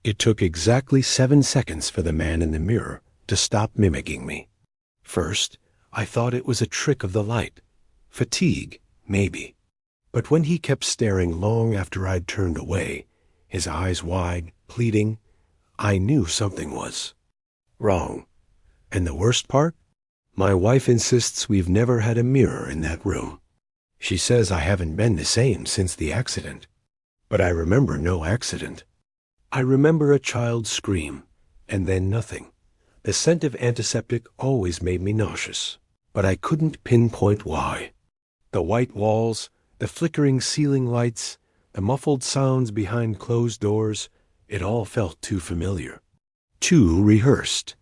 It took exactly 7 seconds for the man in the mirror to stop mimicking me. First, I thought it was a trick of the light. Fatigue, maybe. But when he kept staring long after I'd turned away, his eyes wide, pleading, I knew something was wrong. And the worst part? My wife insists we've never had a mirror in that room. She says I haven't been the same since the accident. But I remember no accident. I remember a child scream, and then nothing. The scent of antiseptic always made me nauseous, but I couldn't pinpoint why. The white walls, the flickering ceiling lights, the muffled sounds behind closed doors, it all felt too familiar. Too rehearsed.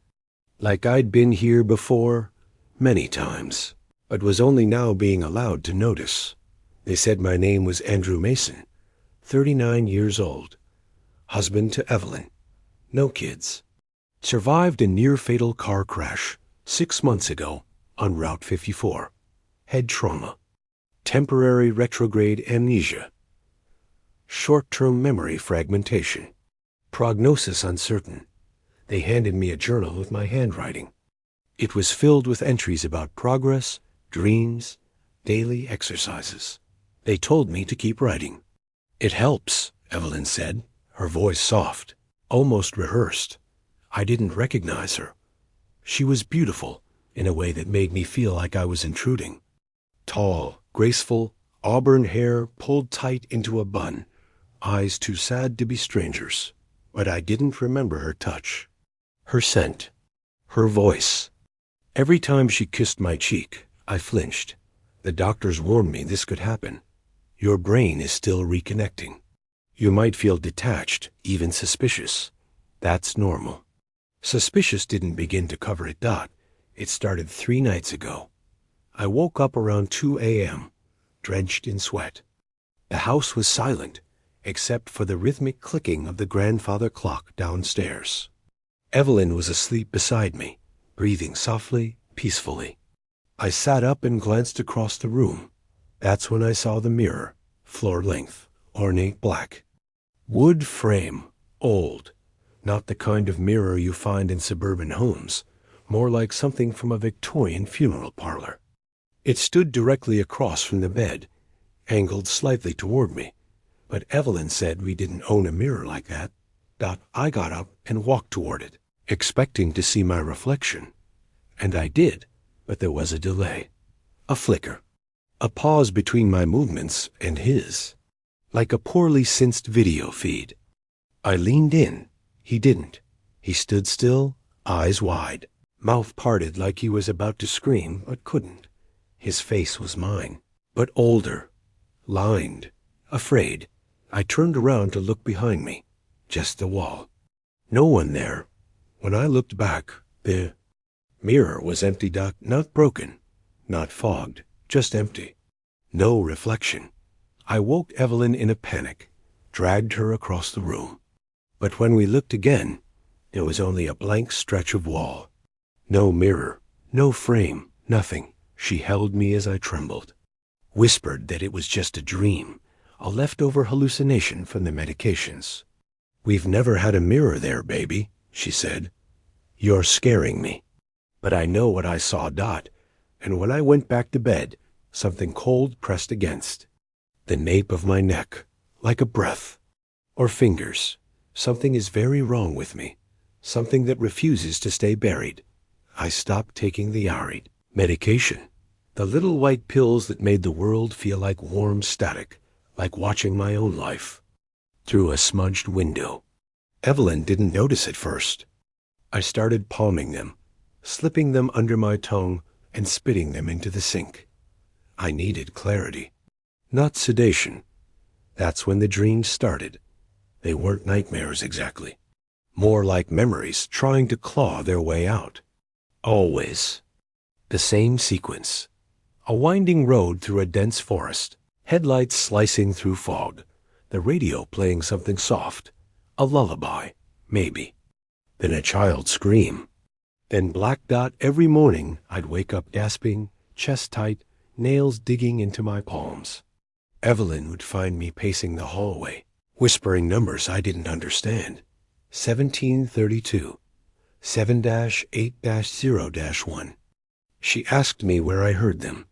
Like I'd been here before, many times, but was only now being allowed to notice. They said my name was Andrew Mason, 39 years old. Husband to Evelyn. No kids. Survived a near-fatal car crash 6 months ago on Route 54. Head trauma. Temporary retrograde amnesia. Short-term memory fragmentation. Prognosis uncertain. They handed me a journal with my handwriting. It was filled with entries about progress, dreams, daily exercises. They told me to keep writing. It helps, Evelyn said, her voice soft, almost rehearsed. I didn't recognize her. She was beautiful in a way that made me feel like I was intruding. Tall, graceful, auburn hair pulled tight into a bun, eyes too sad to be strangers. But I didn't remember her touch, her scent, her voice. Every time she kissed my cheek, I flinched. The doctors warned me this could happen. Your brain is still reconnecting. You might feel detached, even suspicious. That's normal. Suspicious didn't begin to cover it. It started 3 nights ago. I woke up around 2 a.m., drenched in sweat. The house was silent, except for the rhythmic clicking of the grandfather clock downstairs. Evelyn was asleep beside me, breathing softly, peacefully. I sat up and glanced across the room. That's when I saw the mirror, floor length, ornate black. Wood frame, old. Not the kind of mirror you find in suburban homes, more like something from a Victorian funeral parlor. It stood directly across from the bed, angled slightly toward me, but Evelyn said we didn't own a mirror like that. I got up and walked toward it, expecting to see my reflection. And I did, but there was a delay, a flicker, a pause between my movements and his, like a poorly synced video feed. I leaned in. He didn't. He stood still, eyes wide, mouth parted like he was about to scream but couldn't. His face was mine, but older, lined, afraid. I turned around to look behind me, just the wall. No one there. When I looked back, the mirror was empty. Not broken, not fogged, just empty. No reflection. I woke Evelyn in a panic, dragged her across the room. But when we looked again, there was only a blank stretch of wall. No mirror, no frame, nothing. She held me as I trembled, whispered that it was just a dream, a leftover hallucination from the medications. We've never had a mirror there, baby, she said. You're scaring me. But I know what I saw. And when I went back to bed, something cold pressed against the nape of my neck, like a breath, or fingers. Something is very wrong with me, something that refuses to stay buried. I stopped taking the Arid medication, the little white pills that made the world feel like warm static, like watching my own life through a smudged window. Evelyn didn't notice at first. I started palming them, slipping them under my tongue and spitting them into the sink. I needed clarity, not sedation. That's when the dreams started. They weren't nightmares exactly, more like memories trying to claw their way out. Always the same sequence. A winding road through a dense forest, headlights slicing through fog, the radio playing something soft, a lullaby, maybe. Then a child's scream. Then black dot every morning. I'd wake up gasping, chest tight, nails digging into my palms. Evelyn would find me pacing the hallway, whispering numbers I didn't understand. 1732, 7-8-0-1. She asked me where I heard them.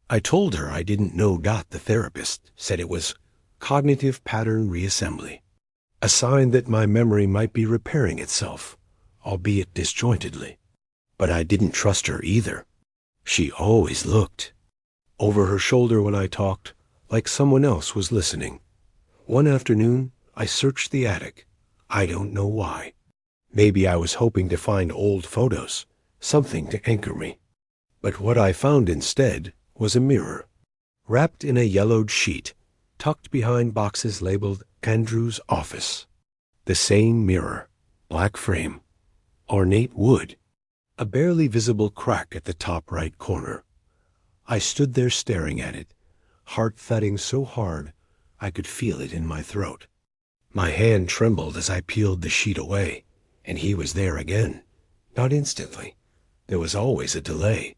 I told her I didn't know. The therapist said it was cognitive pattern reassembly, a sign that my memory might be repairing itself, albeit disjointedly. But I didn't trust her either. She always looked over her shoulder when I talked, like someone else was listening. One afternoon, I searched the attic. I don't know why. Maybe I was hoping to find old photos, something to anchor me. But what I found instead was a mirror, wrapped in a yellowed sheet, tucked behind boxes labeled Andrew's office. The same mirror, black frame, ornate wood, a barely visible crack at the top right corner. I stood there staring at it, heart thudding so hard I could feel it in my throat. My hand trembled as I peeled the sheet away, and he was there again. Not instantly. There was always a delay.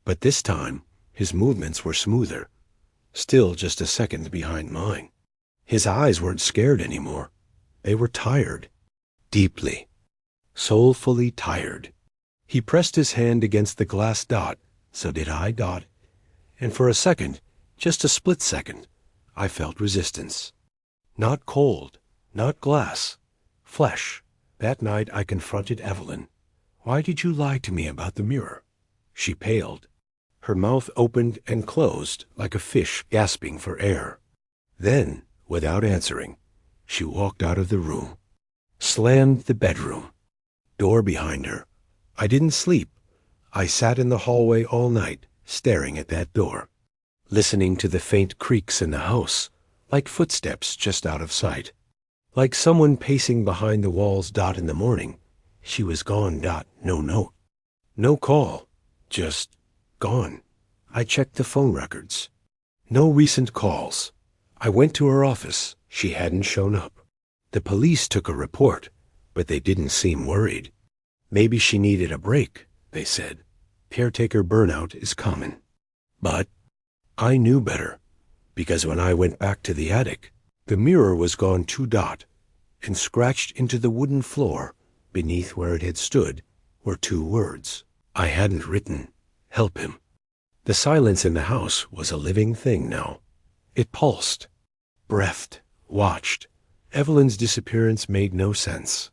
But this time, his movements were smoother, still just a second behind mine. His eyes weren't scared anymore. They were tired, deeply, soulfully tired. He pressed his hand against the glass dot, so did I. And for a second, just a split second, I felt resistance. Not cold, not glass, flesh. That night I confronted Evelyn. Why did you lie to me about the mirror? She paled. Her mouth opened and closed like a fish gasping for air. Then, without answering, she walked out of the room, slammed the bedroom door behind her. I didn't sleep. I sat in the hallway all night, staring at that door, listening to the faint creaks in the house, like footsteps just out of sight, like someone pacing behind the walls. In the morning, she was gone. No note, no call, just gone. I checked the phone records. No recent calls. I went to her office. She hadn't shown up. The police took a report, but they didn't seem worried. Maybe she needed a break, they said. Caretaker burnout is common. But I knew better, because when I went back to the attic, the mirror was gone too. And scratched into the wooden floor, beneath where it had stood, were two words I hadn't written: help him. The silence in the house was a living thing now. It pulsed, breathed, watched. Evelyn's disappearance made no sense.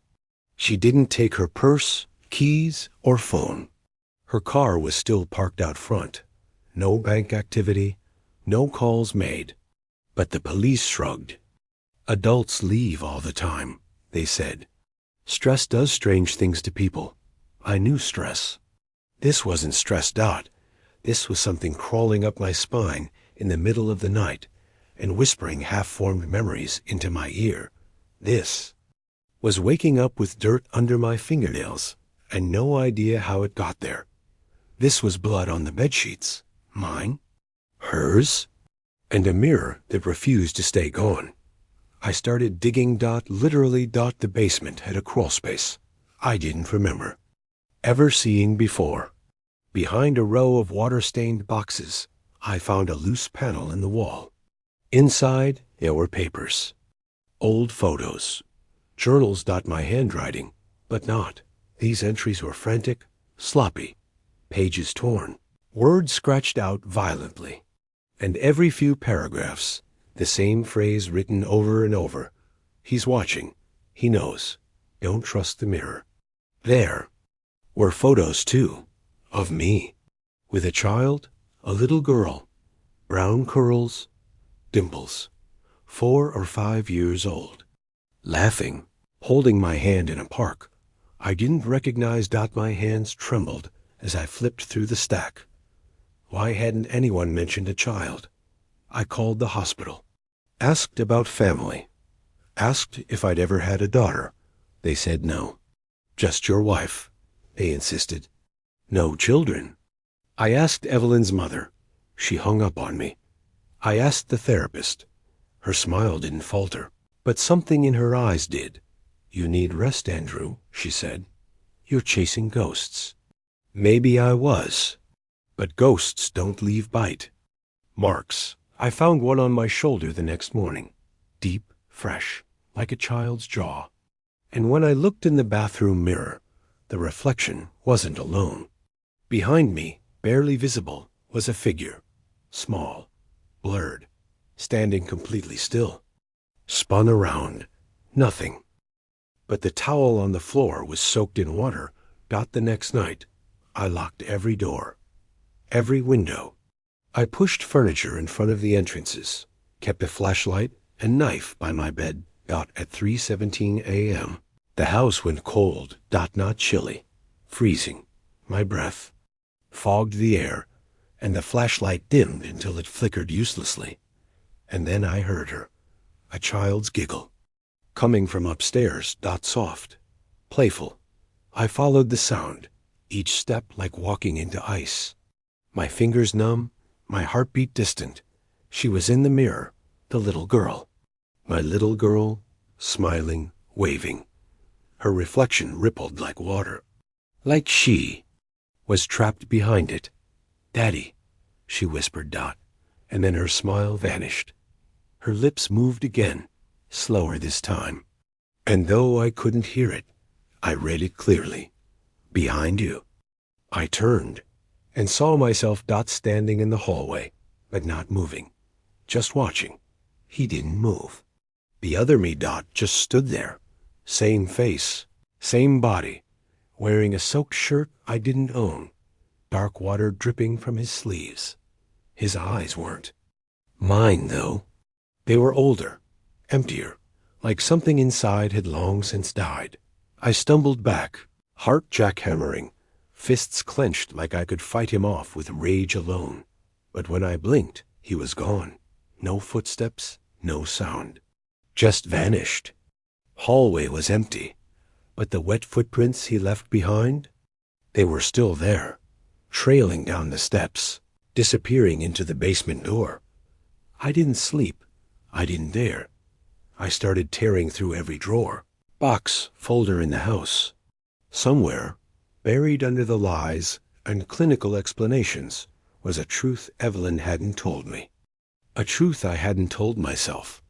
She didn't take her purse, keys, or phone. Her car was still parked out front. No bank activity, no calls made. But the police shrugged. Adults leave all the time, they said. Stress does strange things to people. I knew stress. This wasn't stress. This was something crawling up my spine in the middle of the night and whispering half-formed memories into my ear. This was waking up with dirt under my fingernails and no idea how it got there. This was blood on the bedsheets. Mine? Hers? And a mirror that refused to stay gone. I started digging. Literally. The basement had a crawl space I didn't remember ever seeing before. Behind a row of water-stained boxes, I found a loose panel in the wall. Inside, there were papers. Old photos. Journals. My handwriting, but not. These entries were frantic, sloppy, pages torn, words scratched out violently. And every few paragraphs, the same phrase written over and over. He's watching. He knows. Don't trust the mirror. There were photos, too, of me, with a child, a little girl, brown curls, dimples, 4 or 5 years old, laughing, holding my hand in a park. I didn't recognize. My hands trembled as I flipped through the stack. Why hadn't anyone mentioned a child? I called the hospital, asked about family, asked if I'd ever had a daughter. They said no. Just your wife, they insisted. No children. I asked Evelyn's mother. She hung up on me. I asked the therapist. Her smile didn't falter, but something in her eyes did. You need rest, Andrew, she said. You're chasing ghosts. Maybe I was, but ghosts don't leave bite marks. I found one on my shoulder the next morning, deep, fresh, like a child's jaw. And when I looked in the bathroom mirror, the reflection wasn't alone. Behind me, barely visible, was a figure, small, blurred, standing completely still. Spun around. Nothing. But the towel on the floor was soaked in water. The next night, I locked every door, every window. I pushed furniture in front of the entrances, kept a flashlight and knife by my bed. At 3:17 a.m., the house went cold. Not chilly, freezing. My breath fogged the air, and the flashlight dimmed until it flickered uselessly. And then I heard her, a child's giggle, coming from upstairs. Soft, playful. I followed the sound, each step like walking into ice. My fingers numb, my heartbeat distant. She was in the mirror, the little girl. My little girl, smiling, waving. Her reflection rippled like water. Like she was trapped behind it. "Daddy," she whispered. And then her smile vanished. Her lips moved again, slower this time. And though I couldn't hear it, I read it clearly. "Behind you." I turned and saw myself standing in the hallway, but not moving, just watching. He didn't move. The other me just stood there, same face, same body, wearing a soaked shirt I didn't own, dark water dripping from his sleeves. His eyes weren't mine, though. They were older, emptier, like something inside had long since died. I stumbled back, heart jackhammering, fists clenched like I could fight him off with rage alone. But when I blinked, he was gone. No footsteps, no sound. Just vanished. Hallway was empty, but the wet footprints he left behind, they were still there, trailing down the steps, disappearing into the basement door. I didn't sleep. I didn't dare. I started tearing through every drawer, box, folder in the house. Somewhere, buried under the lies and clinical explanations, was a truth Evelyn hadn't told me. A truth I hadn't told myself.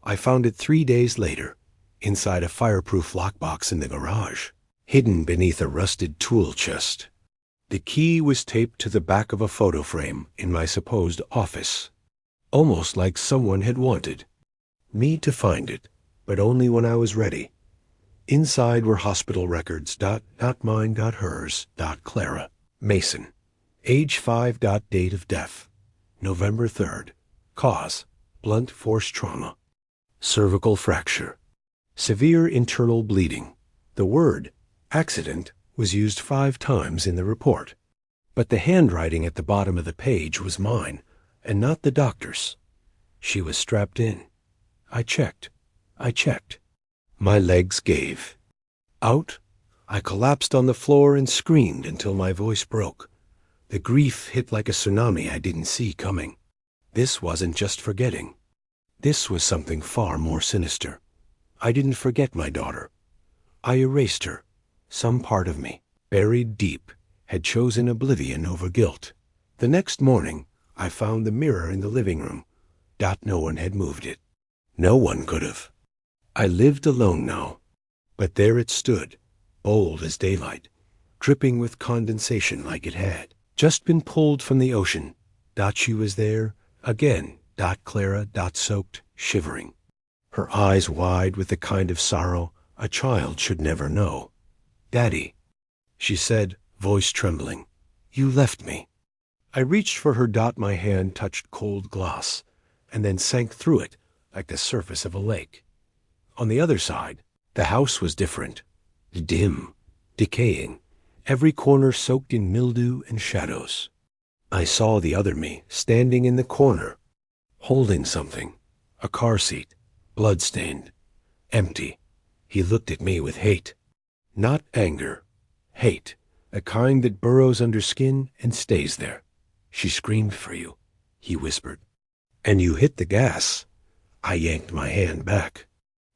I found it 3 days later, inside a fireproof lockbox in the garage, hidden beneath a rusted tool chest. The key was taped to the back of a photo frame in my supposed office, almost like someone had wanted me to find it, but only when I was ready. Inside were hospital records. Not mine. Hers. Clara Mason. Age 5. Date of death, November 3rd. Cause, blunt force trauma. Cervical fracture. Severe internal bleeding. The word accident was used 5 times in the report, but the handwriting at the bottom of the page was mine and not the doctor's. She was strapped in. I checked. My legs gave. Out, I collapsed on the floor and screamed until my voice broke. The grief hit like a tsunami I didn't see coming. This wasn't just forgetting. This was something far more sinister. I didn't forget my daughter. I erased her. Some part of me, buried deep, had chosen oblivion over guilt. The next morning, I found the mirror in the living room. No one had moved it. No one could have. I lived alone now, but there it stood, bold as daylight, dripping with condensation like it had just been pulled from the ocean. She was there, again. Clara. Soaked, shivering. Her eyes wide with the kind of sorrow a child should never know. "Daddy," she said, voice trembling, "you left me." I reached for her. My hand touched cold glass, and then sank through it like the surface of a lake. On the other side, the house was different. Dim, decaying, every corner soaked in mildew and shadows. I saw the other me standing in the corner, holding something, a car seat, blood-stained, empty. He looked at me with hate. Not anger, hate, a kind that burrows under skin and stays there. "She screamed for you," he whispered. "And you hit the gas." I yanked my hand back.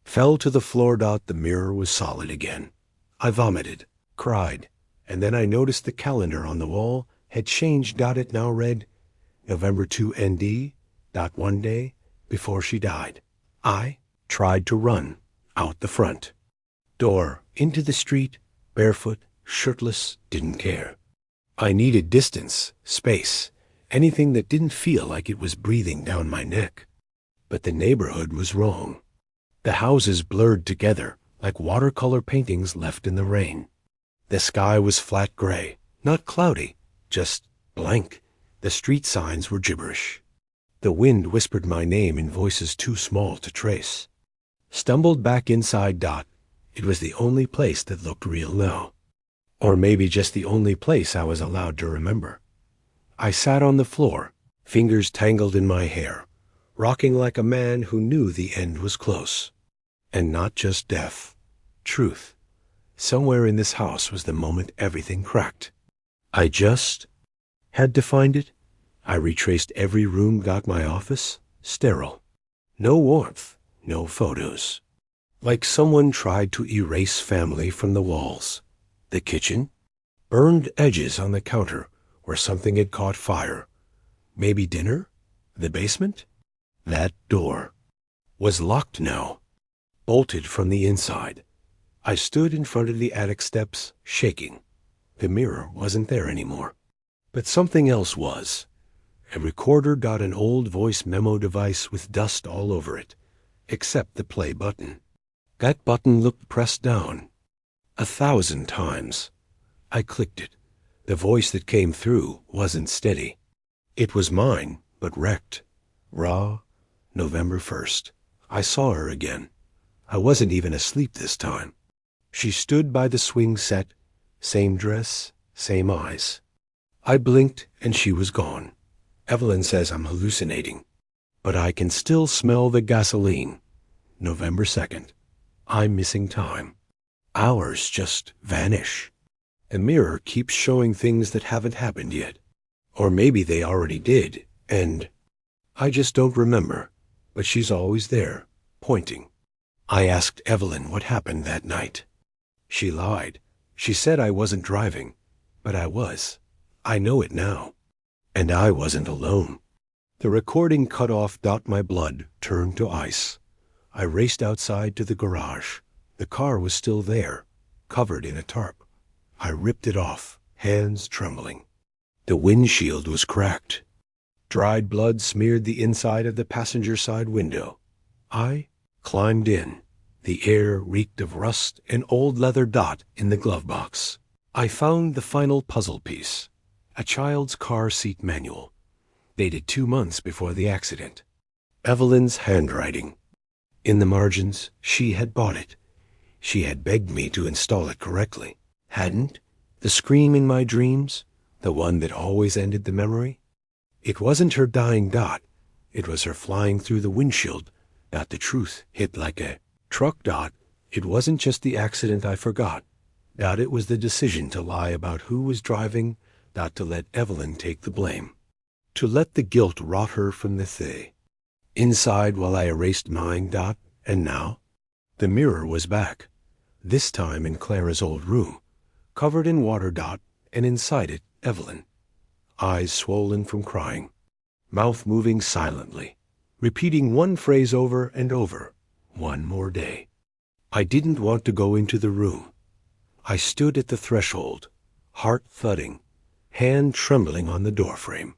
Fell to the floor. The mirror was solid again. I vomited, cried, and then I noticed the calendar on the wall had changed. It now read November 2 ND. 1 day before she died. I tried to run out the front. outdoor, into the street, barefoot, shirtless, didn't care. I needed distance, space, anything that didn't feel like it was breathing down my neck. But the neighborhood was wrong. The houses blurred together like watercolor paintings left in the rain. The sky was flat gray, not cloudy, just blank. The street signs were gibberish. The wind whispered my name in voices too small to trace. Stumbled back inside. It was the only place that looked real now. Or maybe just the only place I was allowed to remember. I sat on the floor, fingers tangled in my hair, rocking like a man who knew the end was close. And not just death. Truth. Somewhere in this house was the moment everything cracked. I just had to find it. I retraced every room, got my office, sterile. No warmth, no photos. Like someone tried to erase family from the walls. The kitchen, burned edges on the counter where something had caught fire. Maybe dinner? The basement? That door was locked now, bolted from the inside. I stood in front of the attic steps, shaking. The mirror wasn't there anymore. But something else was. A recorder, an old voice memo device with dust all over it, except the play button. That button looked pressed down. 1,000 times. I clicked it. The voice that came through wasn't steady. It was mine, but wrecked. Raw, November 1st. I saw her again. I wasn't even asleep this time. She stood by the swing set, same dress, same eyes. I blinked and she was gone. Evelyn says I'm hallucinating, but I can still smell the gasoline. November 2nd. I'm missing time. Hours just vanish. The mirror keeps showing things that haven't happened yet. Or maybe they already did, and I just don't remember. But she's always there, pointing. I asked Evelyn what happened that night. She lied. She said I wasn't driving, but I was. I know it now. And I wasn't alone. The recording cut off. My blood turned to ice. I raced outside to the garage. The car was still there, covered in a tarp. I ripped it off, hands trembling. The windshield was cracked. Dried blood smeared the inside of the passenger side window. I climbed in. The air reeked of rust and old leather. In the glove box, I found the final puzzle piece. A child's car seat manual, dated 2 months before the accident. Evelyn's handwriting. In the margins, she had bought it. She had begged me to install it correctly. Hadn't? The scream in my dreams, the one that always ended the memory? It wasn't her dying. It was her flying through the windshield. The truth hit like a truck. It wasn't just the accident I forgot. It was the decision to lie about who was driving. To let Evelyn take the blame. To let the guilt rot her from the thing. Inside while I erased mine. And now? The mirror was back. This time in Clara's old room, covered in water. And inside it, Evelyn. Eyes swollen from crying. Mouth moving silently. Repeating one phrase over and over. One more day. I didn't want to go into the room. I stood at the threshold, heart thudding, hand trembling on the doorframe.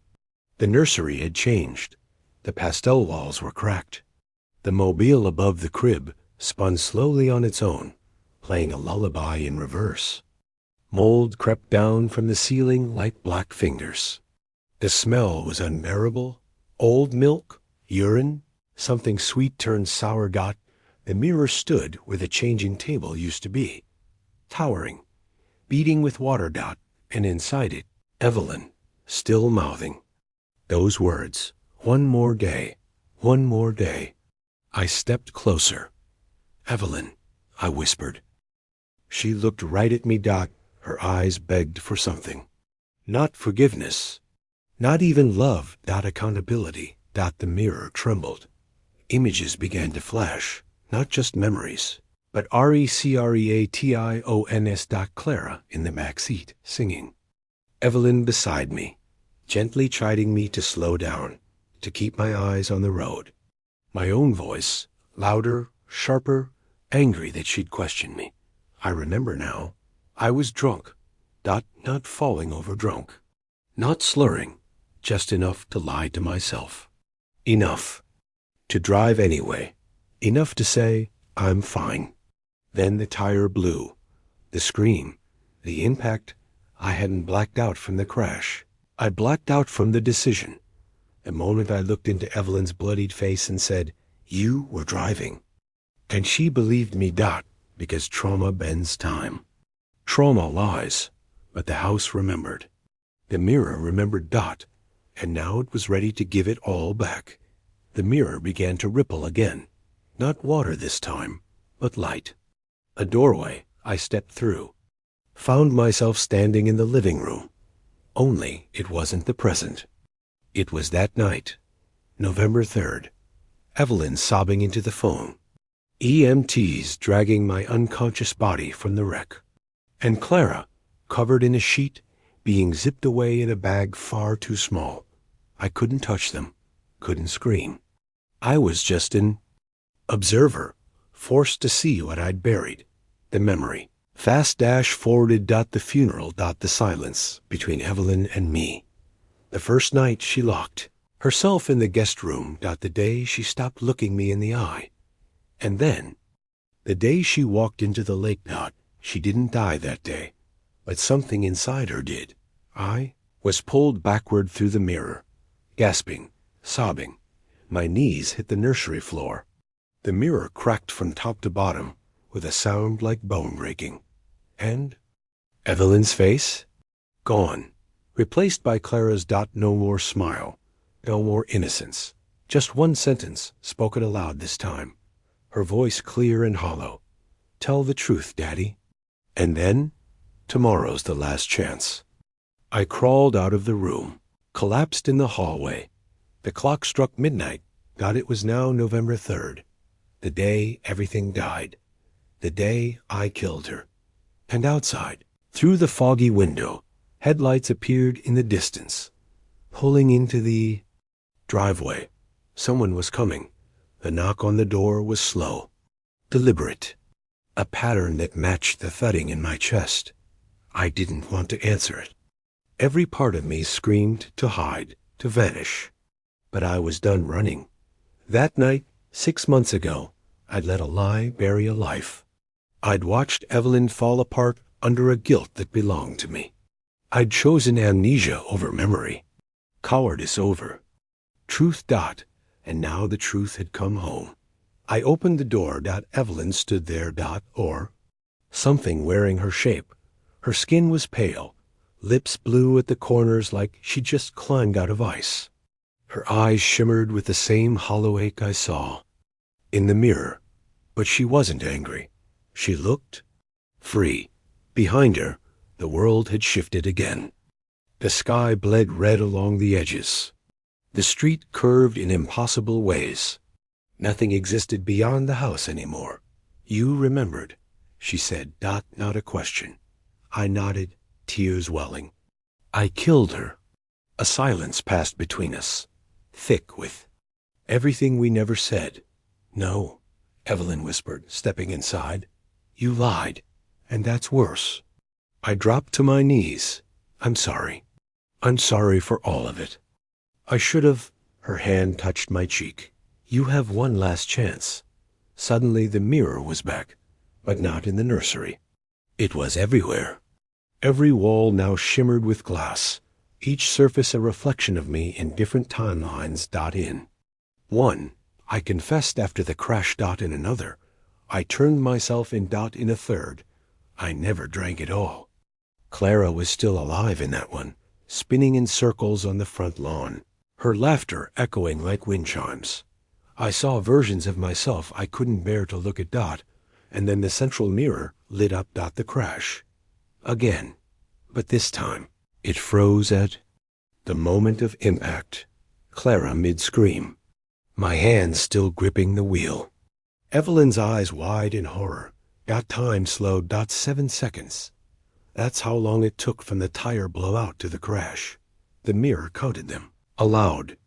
The nursery had changed. The pastel walls were cracked. The mobile above the crib spun slowly on its own, playing a lullaby in reverse. Mold crept down from the ceiling like black fingers. The smell was unbearable. Old milk, urine, something sweet turned sour. The mirror stood where the changing table used to be, towering, beating with water. And inside it, Evelyn, still mouthing those words, one more day, one more day. I stepped closer. Evelyn, I whispered. She looked right at me. Her eyes begged for something. Not forgiveness, not even love. Accountability. The mirror trembled. Images began to flash, not just memories, but RECREATIONS. Clara in the back seat, singing. Evelyn beside me, gently chiding me to slow down, to keep my eyes on the road. My own voice, louder, sharper, angry that she'd question me. I remember now. I was drunk. Not falling over drunk. Not slurring. Just enough to lie to myself. Enough to drive anyway. Enough to say, I'm fine. Then the tire blew. The scream. The impact. I hadn't blacked out from the crash. I blacked out from the decision. The moment I looked into Evelyn's bloodied face and said, "You were driving." And she believed me, because trauma bends time. Trauma lies, but the house remembered. The mirror remembered, and now it was ready to give it all back. The mirror began to ripple again. Not water this time, but light. A doorway I stepped through. Found myself standing in the living room. Only it wasn't the present. It was that night, November 3rd. Evelyn sobbing into the phone. EMTs dragging my unconscious body from the wreck. And Clara, covered in a sheet, being zipped away in a bag far too small. I couldn't touch them, couldn't scream. I was just an observer, forced to see what I'd buried, the memory. Fast dash forwarded. The funeral. The silence between Evelyn and me. The first night she locked herself in the guest room. The day she stopped looking me in the eye. And then, the day she walked into the lake. She didn't die that day, but something inside her did. I was pulled backward through the mirror, gasping, sobbing. My knees hit the nursery floor. The mirror cracked from top to bottom with a sound like bone breaking. And Evelyn's face? Gone. Replaced by Clara's. No more smile. No more innocence. Just one sentence, spoken aloud this time. Her voice clear and hollow. Tell the truth, Daddy. And then, tomorrow's the last chance. I crawled out of the room, collapsed in the hallway. The clock struck midnight. It was now November 3rd. The day everything died. The day I killed her. And outside, through the foggy window, headlights appeared in the distance, pulling into the driveway. Someone was coming. The knock on the door was slow, deliberate, a pattern that matched the thudding in my chest. I didn't want to answer it. Every part of me screamed to hide, to vanish. But I was done running. That night, 6 months ago, I'd let a lie bury a life. I'd watched Evelyn fall apart under a guilt that belonged to me. I'd chosen amnesia over memory, cowardice over truth. And now the truth had come home. I opened the door. Evelyn stood there. Or something wearing her shape. Her skin was pale, lips blue at the corners like she'd just climbed out of ice. Her eyes shimmered with the same hollow ache I saw in the mirror. But she wasn't angry. She looked free. Behind her, the world had shifted again. The sky bled red along the edges. The street curved in impossible ways. Nothing existed beyond the house anymore. You remembered, she said. Not a question. I nodded, tears welling. I killed her. A silence passed between us, thick with everything we never said. No, Evelyn whispered, stepping inside. You lied, and that's worse. I dropped to my knees. I'm sorry. I'm sorry for all of it. I should have. Her hand touched my cheek. You have one last chance. Suddenly the mirror was back, but not in the nursery. It was everywhere. Every wall now shimmered with glass, each surface a reflection of me in different timelines. In one, I confessed after the crash. In another, I turned myself in. In a third, I never drank it all. Clara was still alive in that one, spinning in circles on the front lawn, her laughter echoing like wind chimes. I saw versions of myself I couldn't bear to look at. And then the central mirror lit up. The crash. Again. But this time, it froze at the moment of impact. Clara mid-scream. My hands still gripping the wheel. Evelyn's eyes wide in horror. Time slowed. 7 seconds. That's how long it took from the tire blowout to the crash. The mirror counted them, aloud.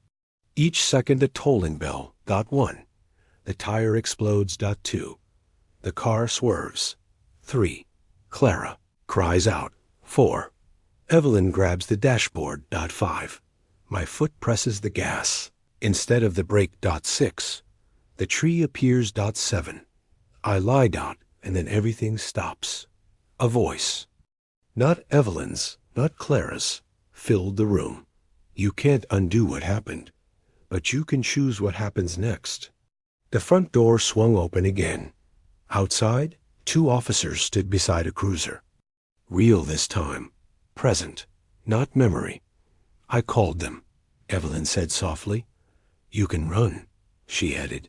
Each second a tolling bell. 1. The tire explodes. 2. The car swerves. 3. Clara cries out. 4. Evelyn grabs the dashboard. 5. My foot presses the gas. Instead of the brake. 6. The tree appears. 7. I lie. And then everything stops. A voice, not Evelyn's, not Clara's, filled the room. You can't undo what happened, but you can choose what happens next. The front door swung open again. Outside, 2 officers stood beside a cruiser. Real this time. Present, not memory. I called them. Evelyn said softly. You can run, she added.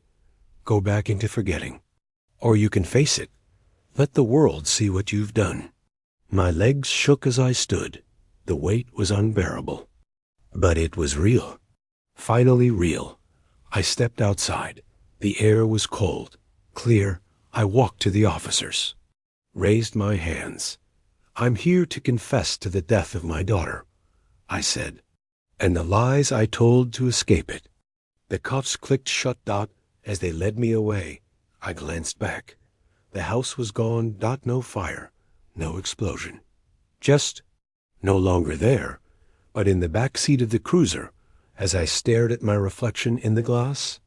Go back into forgetting. Or you can face it. Let the world see what you've done. My legs shook as I stood. The weight was unbearable. But it was real. Finally real. I stepped outside. The air was cold, clear. I walked to the officers. Raised my hands. I'm here to confess to the death of my daughter, I said, and the lies I told to escape it. The cuffs clicked shut. As they led me away, I glanced back. The house was gone. No fire, no explosion. Just no longer there, but in the back seat of the cruiser, as I stared at my reflection in the glass,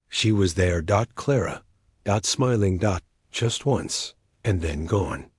she was there. Clara. Smiling. Just once, and then gone.